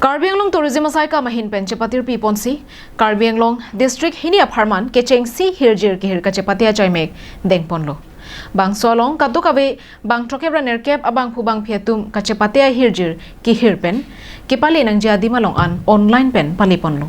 Karbi Anglong Tourism Asai ka mahin pen chepatir pi ponsi Karbi Anglong District hinia pharman ke chengsi hirjir ke hirka chepatia chaimek dengponlo bang solong kaddo kabe bang trokebra nerkep abang phubang phiatum ka chepatia hirjir ki hirpen ke pali nang jadi malong an online pen paliponlo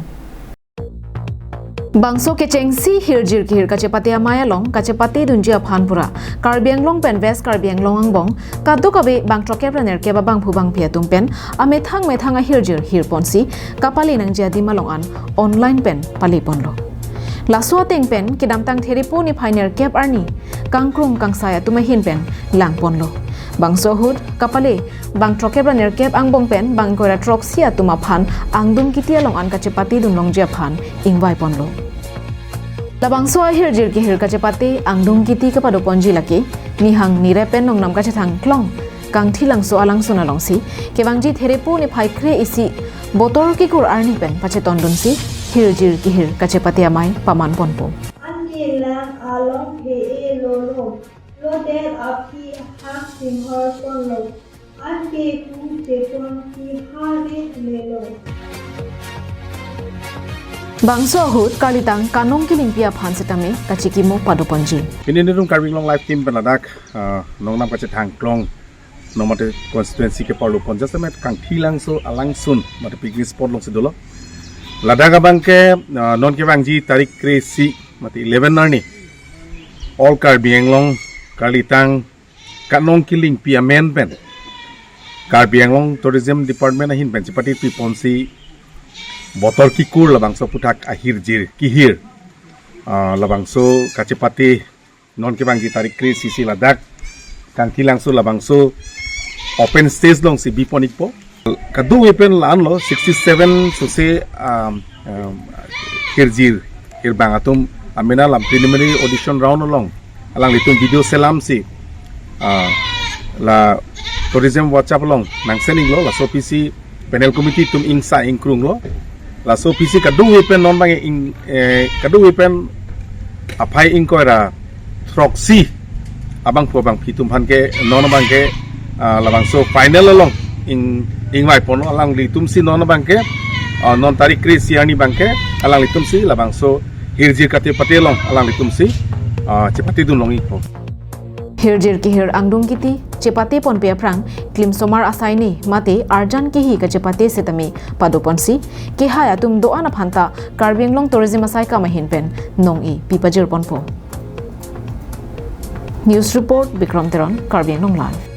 Bangso ke chengsi hirjir ki hir kachepatia mayalong kachepati dunjia phanpura Karbi Anglong pen West Karbi Anglong angbong kaddo kabe bang trokebra nerkep abang phubang phiatum pen amethang hirjir hirponsi kapali nang jadi malong an online pen paliponlo Laswa teng pen kidamtang theripo ni phainer kep arni kangkrum kangsaya tumahin pen langponlo Bangso hud kapale bang trokebra nerkep angbong pen bang koira troksia tuma phan angdum kitia long an kachepati dunlong je phan ingwai ponlo Labangso hirjir ki hir kachepati angdum kiti kapado ponji laki nihang nirepen nong nam kachethang klong kang thilang so alang sona longsi kebangji theripo ni phaikre isi botor ki kur arni pen pacheton dunsi hirjir ki hir kachepati amai paman ponpo Andilang along he lolo lo der api hak simhar ponlo ante ku tekon ki hare lelo Bangso hut kalitang kanong kilimpia phan setame kachikimo padoponji Ini nung Karbi Anglong live team penadak nong nam kacethang klong nong mate constituency ke parlo pon just met kang thilang so alang sun mate picnic spot long sidolo ladaga bangke non ke bangji tarik kresi mate 11 narni all Karbi Anglong kalitang kanong kiling pia men pen Karbi Anglong tourism department ahin pen chipati pi ponsi botor ki kur labangso putak ahir jir kihir labangso kachipati non ke bangji tarik kresi si ladak kang thilang so labangso open stage long si biponik po kadu wepen lan lo 67 so se hirjir hirbang atum amena lam preliminary audition round long alang litum video selam si la tourism whatsapp long nang sending lo la so pc panel committee tum ingsa ingkrung lo la so pc kadu wepen non bang ing kadu wepen apai ingkoira proxy abang po bang pitum phan ke non bang ke labang so final long ing mai pon alang litum si non bang ke non tarik kresi ani bang ke alang litum si labang so hirjir kate patelong alang litum si cepati dun longi po Hirjir ki hir angdung kiti chepati pon pe prang klim somar asaini mate arjan ki hi ka chepati setami padoponsi ki haya tum do ana phanta Karbi Anglong tourism asai ka mahin pen nong i pipajir ponpo News report Bikram Teron Karbi Anglong live